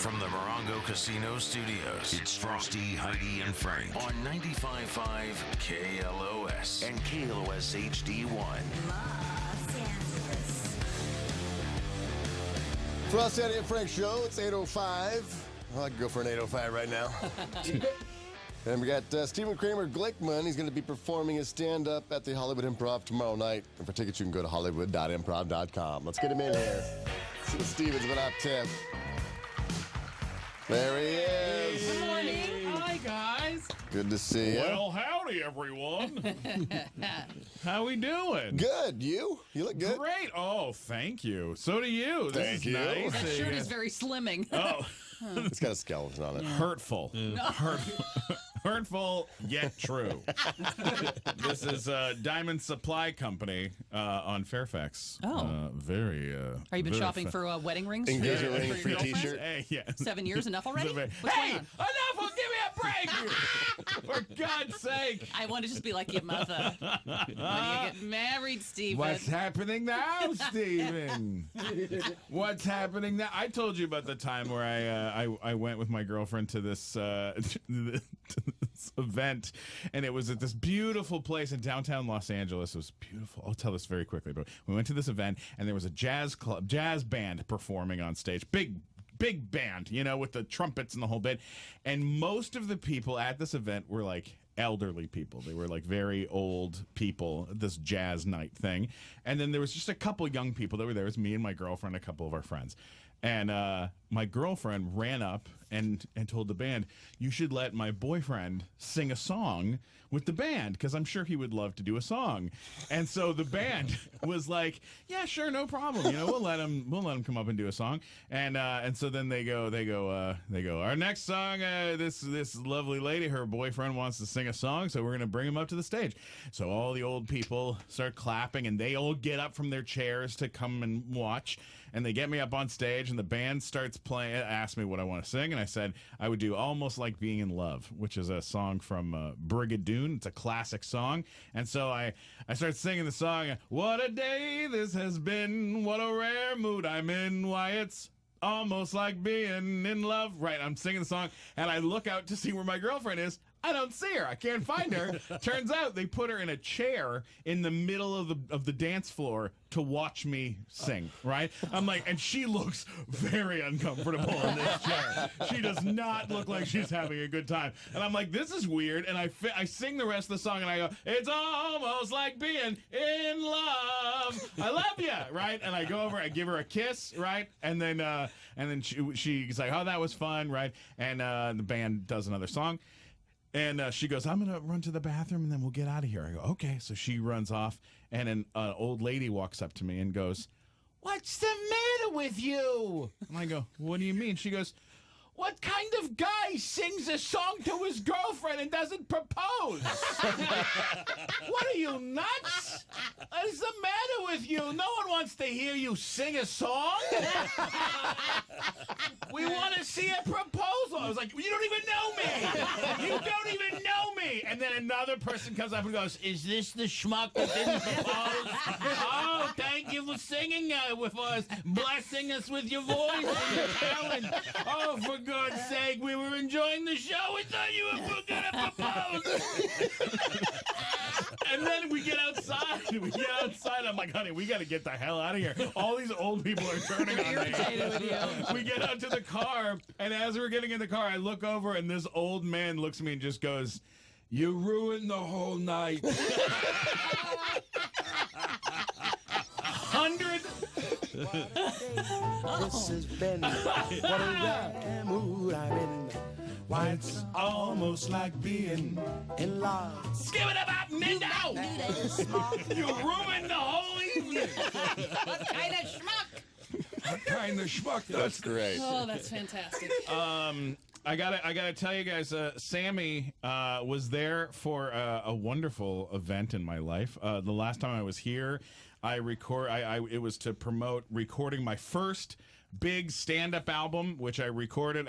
From the Morongo Casino Studios, it's Frosty, Heidi, and Frank on 95.5 KLOS and KLOS HD1. Los Angeles. Frosty Heidi and Frank show. It's 8:05. Well, I could go for an 8:05 right now. And we got Stephen Kramer Glickman. He's going to be performing his stand-up at the Hollywood Improv tomorrow night. And for tickets, you can go to hollywood.improv.com. Let's get him in here. See what Steven's been up to. There he is. Good morning. Hi, guys. Good to see you. Well, howdy, everyone. How we doing? Good. You? You look good. Great. Oh, thank you. So do you. This Thank is you. nice. That shirt is very slimming. Oh, It's got a skeleton on it. hurtful. Hurtful. Hurtful, yet true. This is Diamond Supply Company on Fairfax. Oh. Very. Are you been shopping for wedding rings? Engagement for ring, your free girlfriend? t-shirt. Hey, yeah. 7 years enough already? What's Hey, going on? enough! Give me a break! For God's sake! I want to just be like your mother. When do you get married, Stephen? What's happening now, Steven? What's happening now? I told you about the time where I went with my girlfriend to this this event, and it was at this beautiful place in downtown Los Angeles. It was beautiful. I'll tell this very quickly, but we went to this event, and there was a jazz band performing on stage. Big band, you know, with the trumpets and the whole bit. And most of the people at this event were like elderly people. They were like very old people, this jazz night thing. And then there was just a couple young people that were there. It was me and my girlfriend, a couple of our friends. And my girlfriend ran up and told the band, you should let my boyfriend sing a song with the band, because I'm sure he would love to do a song. And so the band was like, yeah, sure, no problem. You know, we'll let him come up and do a song. And so then they go, our next song, this lovely lady, her boyfriend wants to sing a song, so we're going to bring him up to the stage. So all the old people start clapping, and they all get up from their chairs to come and watch. And they get me up on stage, and the band starts playing, asked me what I want to sing, and I said I would do Almost Like Being in Love, which is a song from Brigadoon. It's a classic song. And so I started singing the song, what a day this has been, what a rare mood I'm in, why it's almost like being in love. Right, I'm singing the song, and I look out to see where my girlfriend is. I don't see her. I can't find her. Turns out they put her in a chair in the middle of the dance floor to watch me sing, right? I'm like, and she looks very uncomfortable in this chair. She does not look like she's having a good time. And I'm like, this is weird. And I sing the rest of the song, and I go, it's almost like being in love. I love you, right? And I go over, I give her a kiss, right? And then she's like, oh, that was fun, right? And the band does another song. And she goes, I'm going to run to the bathroom, and then we'll get out of here. I go, okay. So she runs off, and an old lady walks up to me and goes, what's the matter with you? And I go, what do you mean? She goes, what kind of guy sings a song to his girlfriend and doesn't propose? What are you, nuts? What's the matter with you? No one wants to hear you sing a song. We want to see a proposal. I was like, you don't even know me. You don't even know me. And then another person comes up and goes, is this the schmuck that didn't propose? Oh, thank you for singing with us, blessing us with your voice and your talent. Oh, for God's sake, we were enjoying the show. We thought you were going to propose. And then we get outside. I'm like, honey, we got to get the hell out of here. All these old people are turning on me. We get out to the car, and as we're getting in the car, I look over, and this old man looks at me and just goes, you ruined the whole night. 100. This has been what a rare mood I'm in. Why it's almost like being in love. Give it about Mindo! You ruined the whole evening! What kind of schmuck? What kind of schmuck? That's great. Oh, that's fantastic. I gotta tell you guys, Sammy was there for a wonderful event in my life. The last time I was here, it was to promote recording my first big stand-up album, which I recorded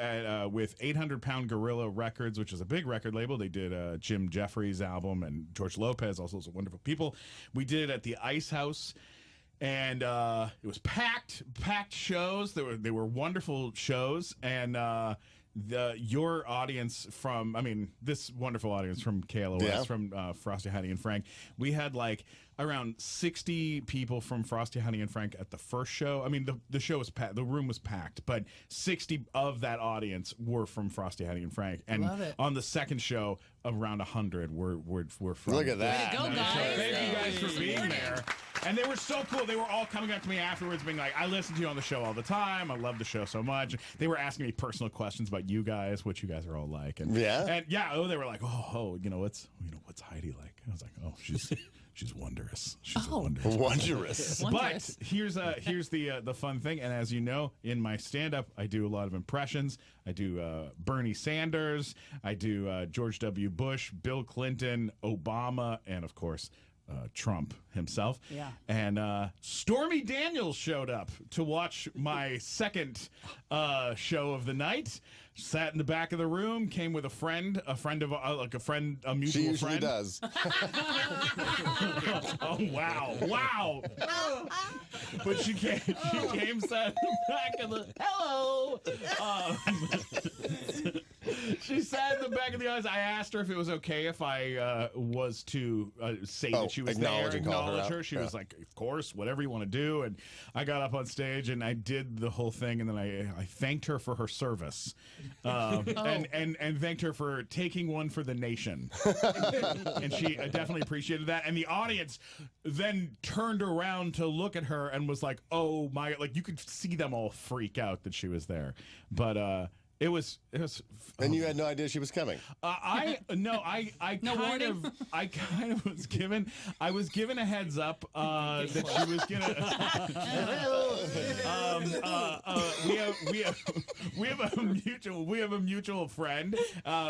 with 800 Pound Gorilla Records, which is a big record label. They did Jim Jeffries' album, and George Lopez, also some wonderful people. We did it at the Ice House. and it was packed shows. They were wonderful shows, and your audience this wonderful audience from KLOS, from Frosty Heidi and Frank, we had like around 60 people from Frosty Heidi and Frank at the first show. I mean, the show was packed, the room was packed, but 60 of that audience were from Frosty Heidi and Frank. And on the second show, around 100 were from. Look at that! Way to go, guys! So thank you guys for being there. And they were so cool. They were all coming up to me afterwards, being like, "I listen to you on the show all the time. I love the show so much." They were asking me personal questions about you guys, what you guys are all like, and they were like, "Oh, what's Heidi like?" I was like, "Oh, she's wondrous. She's wondrous." Wondrous. But here's the fun thing, and as you know, in my stand-up, I do a lot of impressions. I do Bernie Sanders, I do George W. Bush, Bill Clinton, Obama, and of course Trump himself. Yeah. And Stormy Daniels showed up to watch my second show of the night. Sat in the back of the room, came with a mutual She usually friend. does. Oh wow! But she came, sat in the back of the hello. She sat in the back of the audience. I asked her if it was okay if I was to say that she was there, acknowledge her. She was like, "Of course, whatever you want to do." And I got up on stage and I did the whole thing, and then I thanked her for her service, and thanked her for taking one for the nation. And she definitely appreciated that. And the audience then turned around to look at her and was like, "Oh my!" Like you could see them all freak out that she was there, but. It was. And you had no idea she was coming. I kind of was given. I was given a heads up that she was gonna. We have a mutual friend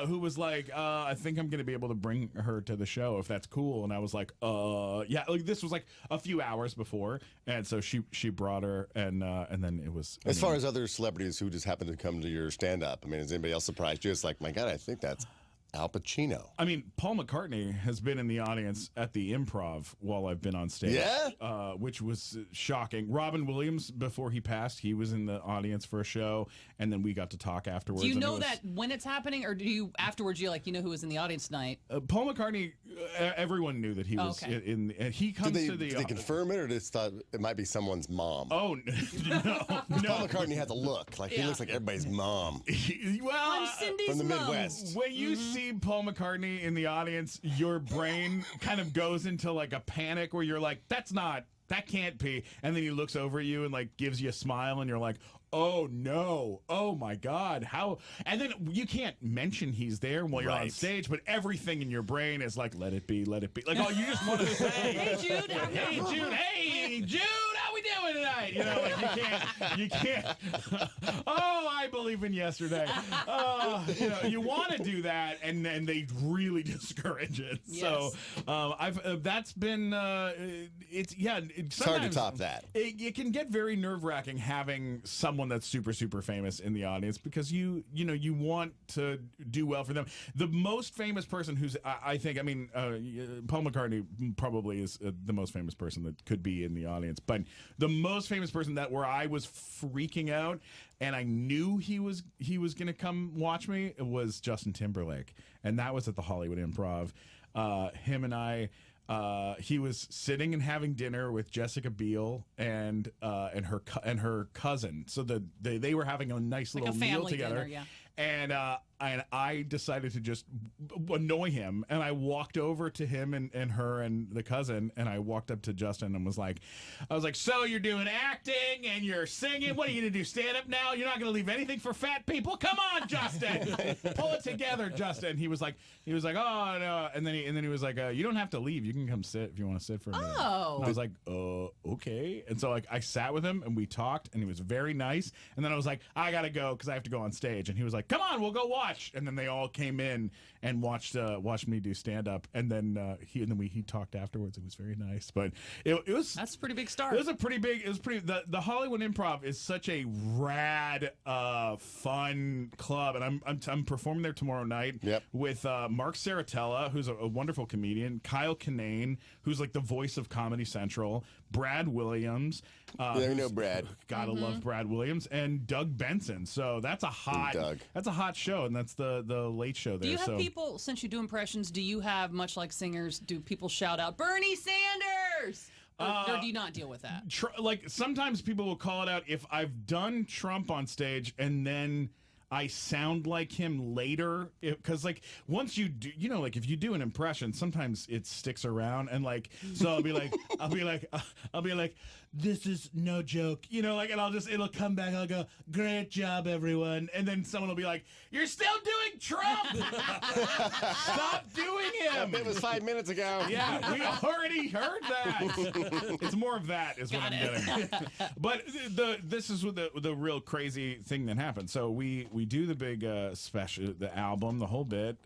who was like, I think I'm gonna be able to bring her to the show if that's cool. And I was like, yeah. Like this was like a few hours before, and so she brought her, and then it was. As far as other celebrities who just happened to come to your stand-up, I mean, has anybody else surprised you? It's like, my God, I think that's Al Pacino. I mean, Paul McCartney has been in the audience at the Improv while I've been on stage. Yeah? Which was shocking. Robin Williams, before he passed, he was in the audience for a show, and then we got to talk afterwards. Do you know that when it's happening, or do you afterwards? You're like, you know who was in the audience tonight? Paul McCartney, everyone knew that he was in. He comes to the. Did they confirm it, or just thought it might be someone's mom? Oh no! Paul McCartney had the look like he looks like everybody's mom. Well, I'm Cindy's from the mom. Midwest. When you see Paul McCartney in the audience, your brain kind of goes into like a panic where you're like, that can't be. And then he looks over at you and like gives you a smile, and you're like, oh no, oh my God, how? And then you can't mention he's there while you're on stage, but everything in your brain is like, let it be, let it be. Like, oh, you just want to say, Hey Jude, hey Jude, how we doing tonight? You know, like you can't. Oh, I believe in yesterday. You know, you want to do that, and they really discourage it. Yes. So that's been it's hard to top that. It can get very nerve-wracking having someone that's super, super famous in the audience, because you want to do well for them. The most famous person who's, I think, Paul McCartney probably is the most famous person that could be in the audience, but the most famous person where I was freaking out and I knew he was going to come watch me, it was Justin Timberlake, and that was at the Hollywood Improv. Him and I. He was sitting and having dinner with Jessica Biel and her cousin. So they were having a nice like little a family meal together. Dinner, yeah. And I decided to just annoy him, and I walked over to him and her and the cousin, and I walked up to Justin and was like, so you're doing acting and you're singing. What are you gonna do? Stand up now? You're not gonna leave anything for fat people? Come on, Justin, pull it together, Justin. He was like, oh no, and then he was like, you don't have to leave. You can come sit if you want to sit for a minute. Oh, and I was like, okay. And so I sat with him and we talked, and he was very nice. And then I was like, I gotta go because I have to go on stage. And he was like, come on, we'll go watch. watch. And then they all came in and watched me do stand up. And then he talked afterwards. It was very nice, but it was That's a pretty big start. it was pretty. The Hollywood Improv is such a rad, fun club, and I'm performing there tomorrow night with Mark Saratella, who's a wonderful comedian, Kyle Kinane, who's like the voice of Comedy Central, Brad Williams. Yeah, we know Brad. Gotta love Brad Williams, and Doug Benson. So that's a hot show, and that's the Late Show there. Do you have people, since you do impressions, do you have, much like singers, do people shout out Bernie Sanders? Or do you not deal with that? Like sometimes people will call it out if I've done Trump on stage and then I sound like him later, because like once you do, like if you do an impression, sometimes it sticks around, and like so I'll be like, this is no joke, and it'll come back. I'll go, great job, everyone, and then someone will be like, you're still doing Trump. Stop doing him. It was 5 minutes ago. Yeah, we already heard that. It's more of that is what I'm getting. But this is what the real crazy thing that happened. So we do the big special, the album, the whole bit.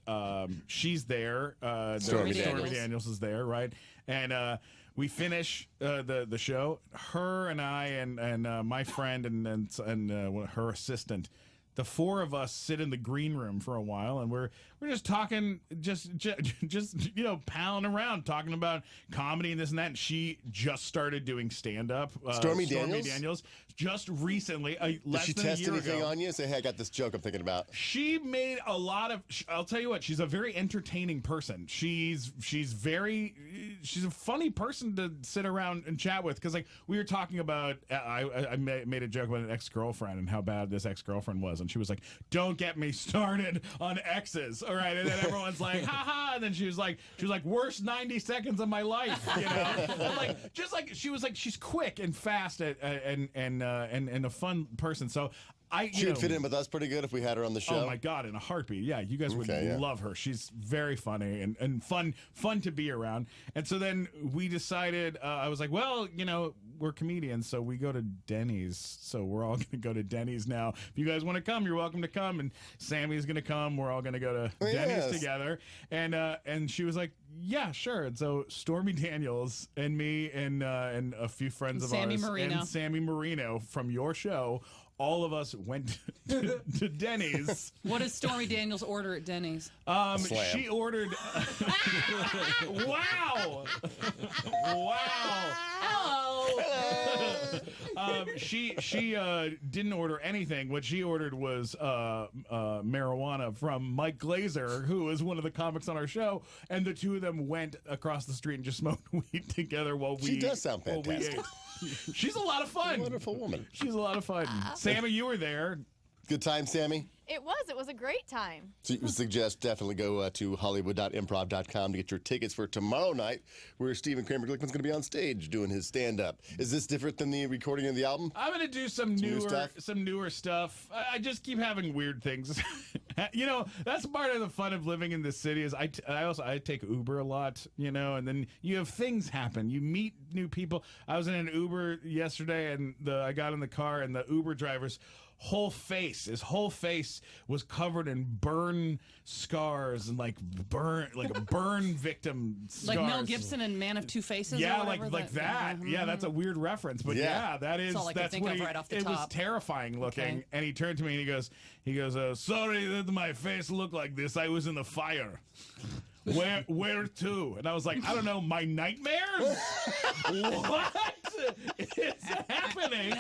She's there. Stormy Daniels is there, right? And we finish the show. Her and I and my friend and her assistant. The four of us sit in the green room for a while, and we're just talking, just palling around, talking about comedy and this and that. And she just started doing stand up. Stormy Daniels just recently. Did she test anything on you? Say, hey, I got this joke I'm thinking about. She made a lot of. I'll tell you what. She's a very entertaining person. She's a funny person to sit around and chat with, because like we were talking about. I made a joke about an ex-girlfriend and how bad this ex-girlfriend was. And she was like, don't get me started on exes. All right. And then everyone's like, ha ha. And then she was like, worst 90 seconds of my life. She was like, she's quick and fast and a fun person. So she would fit in with us pretty good if we had her on the show. Oh my God, in a heartbeat. Yeah, you guys would love her. She's very funny and fun to be around. And so then we decided, I was like, well, we're comedians, so we go to Denny's. So we're all going to go to Denny's now. If you guys want to come, you're welcome to come. And Sammy's going to come. We're all going to go to Denny's together. And she was like, yeah, sure. And so Stormy Daniels and me and a few friends of ours and Sammy Marino from your show, all of us went to Denny's. What does Stormy Daniels order at Denny's? She ordered. Wow! She didn't order anything. What she ordered was marijuana from Mike Glazer, who is one of the comics on our show, and the two of them went across the street and just smoked weed together while we. She does sound fantastic. She's a lot of fun. Wonderful woman. She's a lot of fun. Sammy, you were there. Good time, Sammy? It was a great time. So you suggest definitely go to hollywood.improv.com to get your tickets for tomorrow night, where Stephen Kramer Glickman's going to be on stage doing his stand-up. Is this different than the recording of the album? I'm going to do some newer stuff. I just keep having weird things. That's part of the fun of living in this city. Is I take Uber a lot, and then you have things happen. You meet new people. I was in an Uber yesterday, and I got in the car, and the Uber driver's his whole face was covered in burn scars and like burn victim scars. Like Mel Gibson in Man of Two Faces. Yeah, or like that. Yeah, that's a weird reference, but that is that's all I can think of right off the top. It was terrifying looking, Okay. and he turned to me and he goes, sorry that my face looked like this. I was in the fire. Where to? And I was like, I don't know, my nightmares? What is happening?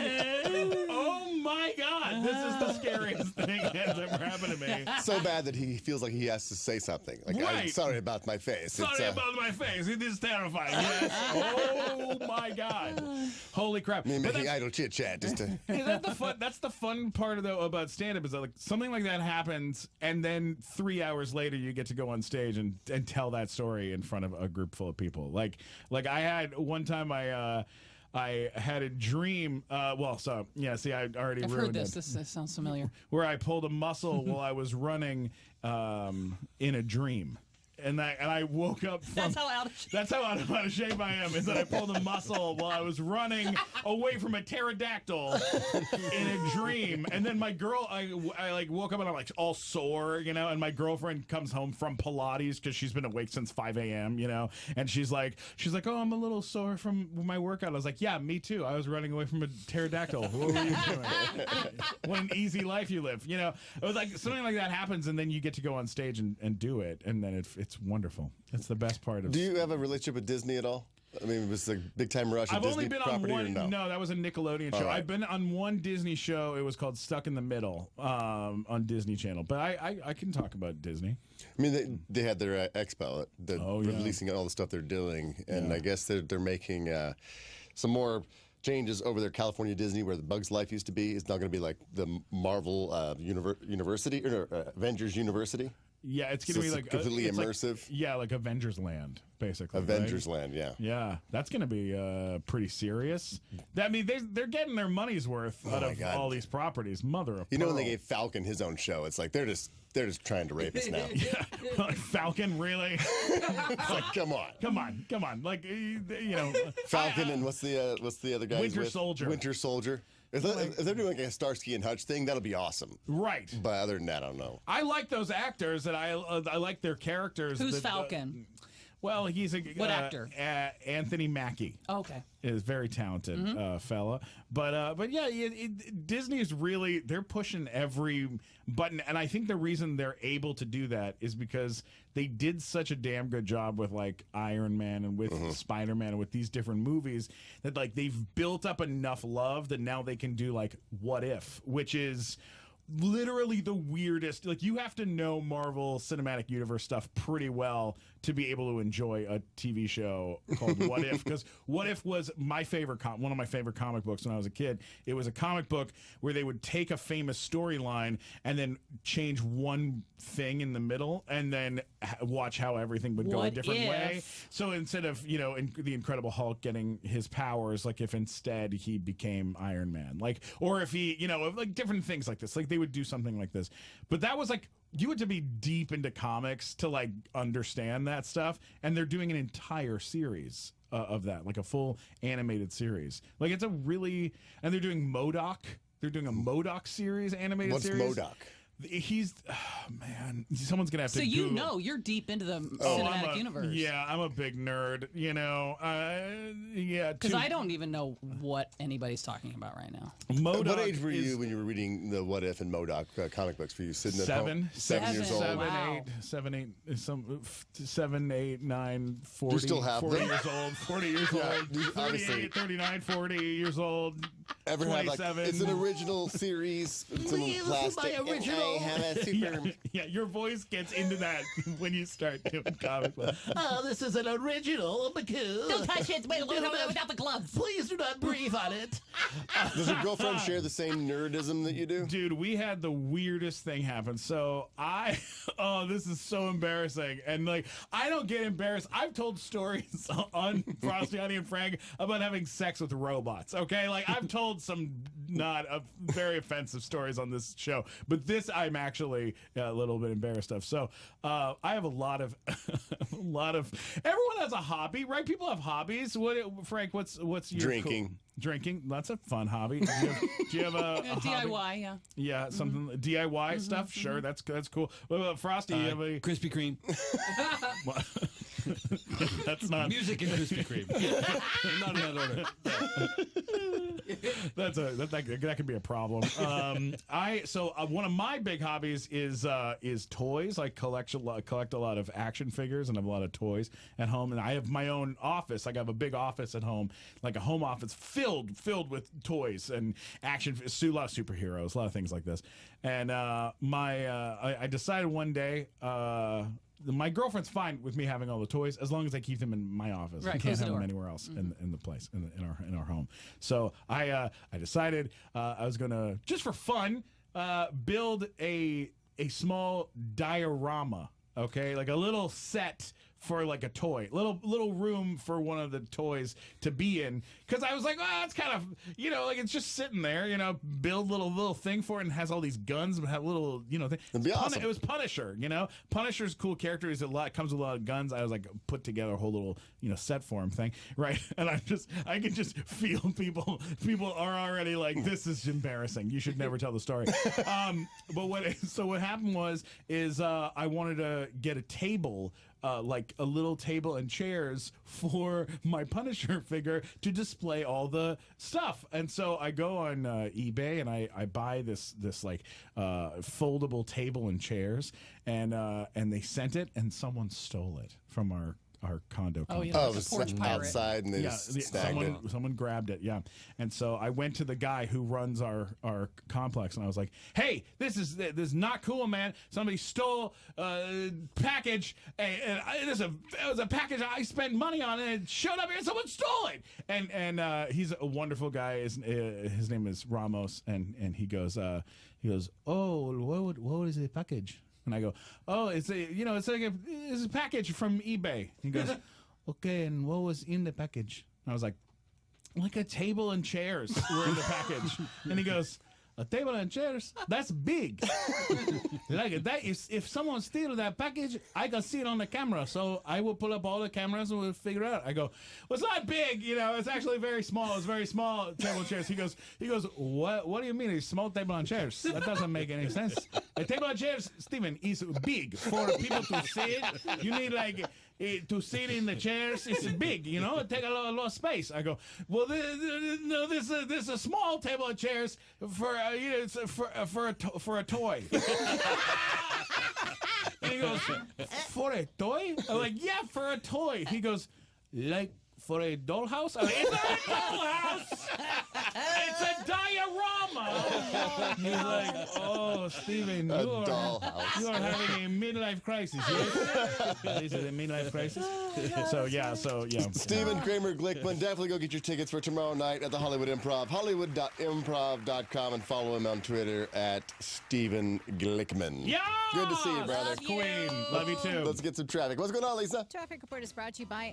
Oh my God, this is the scariest thing that's ever happened to me. So bad that he feels like he has to say something. Like, Right. I'm sorry about my face. Sorry about my face. It is terrifying. Yes. Oh my God. Holy crap. Me But making that's- idle chit-chat just to... Is that the fun? That's the fun part though about stand-up, is that like something like that happens, and then 3 hours later you get to go on stage and tell that story in front of a group full of people. Like I had one time I had a dream. I already I've ruined heard this. it. This sounds familiar. Where I pulled a muscle while I was running in a dream. And I woke up from... That's how out of shape. That's how out of shape I am, is that I pulled a muscle while I was running away from a pterodactyl in a dream. And then my girl, I like woke up and I'm like all sore, you know, and my girlfriend comes home from Pilates because she's been awake since 5 a.m., you know, and she's like, oh, I'm a little sore from my workout. I was like, yeah, me too. I was running away from a pterodactyl. What were you doing? What an easy life you live, you know. It was like something like that happens, and then you get to go on stage and do it, and then it's wonderful. It's the best part of. Do you have a relationship with Disney at all? I mean, was the Big Time Rush a I've Disney only been on property one. or no? No, that was a Nickelodeon show. Right. I've been on one Disney show. It was called Stuck in the Middle on Disney Channel. But I can talk about Disney. I mean, they had their expo. They're releasing all the stuff they're doing, and I guess they're making some more changes over there. California Disney, where the Bugs Life used to be, is now going to be like the Marvel University or Avengers University. Yeah, it's going to be like completely immersive. Like Avengers Land, basically. Avengers Land, yeah. Yeah, that's going to be pretty serious. I mean, they're getting their money's worth out of all these properties. Mother of You know, when pearl. they gave Falcon his own show, it's like they're just trying to rape us now. Like Falcon, really? It's like, come on. Like, you know. Falcon and what's the other guy? Winter Soldier. Winter Soldier. If they're doing like a Starsky and Hutch thing, that'll be awesome. Right. But other than that, I don't know. I like those actors, and I like their characters. Who's Falcon? Well, he's a What actor? Anthony Mackie. Okay. Is very talented fella, but yeah, Disney is really, they're pushing every button, and I think the reason they're able to do that is because they did such a damn good job with like Iron Man and with Spider-Man and with these different movies that like they've built up enough love that now they can do like What If, which is literally the weirdest. Like, you have to know Marvel Cinematic Universe stuff pretty well to be able to enjoy a TV show called What If, because What If was my favorite one of my favorite comic books when I was a kid. It was a comic book where they would take a famous storyline and then change one thing in the middle and then watch how everything would go a different way. So instead of, you know, the Incredible Hulk getting his powers, like if instead he became Iron Man, like, or if he, you know, like different things like this, like they would do something like this. But that was like, you had to be deep into comics to like understand that stuff, and they're doing an entire series of that, like a full animated series. Like, it's a really, and they're doing MODOK. They're doing a MODOK series, animated series. What's MODOK? He's, man, someone's gonna have to. So you Google. know, you're deep into the cinematic universe. Yeah, I'm a big nerd. You know, yeah. Because I don't even know what anybody's talking about right now. MODOK. What age were you when you were reading the What If and MODOK comic books? Were you sitting at home? 7 years old. Wow. 7, 8, 9, 40. You still have 40 them? years old. 40 years old. Obviously. 38, 39, 40 years old. Ever had like 27. it's an original series? Some plastic. I have a super. Yeah, your voice gets into that when you start doing comic books. Oh, this is an original because. Don't touch it without the gloves. Please do not breathe on it. Does your girlfriend share the same nerdism that you do? Dude, we had the weirdest thing happen. So this is so embarrassing. And like, I don't get embarrassed. I've told stories on Frosty Heidi and Frank about having sex with robots. Okay, like I've told some not very offensive stories on this show, but this I'm actually a little bit embarrassed of. So I have a lot of everyone has a hobby, right? People have hobbies. Frank, what's your Drinking. Drinking, that's a fun hobby. Do you have a hobby? DIY, yeah. Yeah, something DIY stuff. Sure, that's cool. What about Frosty? You have a Krispy Kreme. That's not Music and Krispy Kreme. Not in that order. that could be a problem. One of my big hobbies is toys. I collect a lot of action figures and I have a lot of toys at home. And I have my own office. Like I have a big office at home, like a home office filled with toys and action. A lot of superheroes, a lot of things like this. And I decided one day. My girlfriend's fine with me having all the toys as long as I keep them in my office. Right, I can't close the have them door. anywhere else in the place in our home. So I decided I was gonna, just for fun, build a small diorama. Okay, like a little set for like a toy, little room for one of the toys to be in, because I was like, well, it's kind of, like it's just sitting there, build little thing for it, and has all these guns and have little, thing. It'd be awesome. It was Punisher, Punisher's a cool character. He's comes with a lot of guns. I was like, put together a whole little, set for him thing, right? And I can just feel people are already like, this is embarrassing. You should never tell the story. But what happened is I wanted to get a table, like a little table and chairs for my Punisher figure to display all the stuff. And so I go on eBay and I buy this like foldable table and chairs, and they sent it, and someone stole it from our condo complex. Oh, like it a was porch pirate. outside and they just snagged it. Someone grabbed it, yeah. And so I went to the guy who runs our complex, and I was like, "Hey, this is not cool, man. Somebody stole a package, and it was a package I spent money on, and it showed up here, and someone stole it." And he's a wonderful guy. His name is Ramos, and he goes, "Oh, what is the package?" And I go, "Oh, it's a package from eBay." He goes, "Okay, and what was in the package?" And I was like a table and chairs were in the package. And he goes, "A table and chairs? That's big." Like that. If someone steals that package, I can see it on the camera. So I will pull up all the cameras and we'll figure it out. I go, "Well, it's not big. It's actually very small. It's very small table and chairs." He goes, What do you mean? It's small table and chairs? That doesn't make any sense. A table and chairs, Steven, is big for people to sit. You need to sit in the chairs. It's big, it take a lot of space. I go, "Well, this is a small table and chairs for for a toy." And he goes, "For a toy?" I'm like, "Yeah, for a toy." He goes, "Like for a dollhouse?" I'm like, "It's not a dollhouse. It's a diorama." He's like, "Oh, Steven, you are having a midlife crisis." Yes? This is a midlife crisis. So yeah. Stephen Kramer Glickman, definitely go get your tickets for tomorrow night at the Hollywood Improv. Hollywood.improv.com, and follow him on Twitter at Stephen Glickman. Yeah. Good to see you, brother. Love you. Queen, love you too. Let's get some traffic. What's going on, Lisa? Traffic report is brought to you by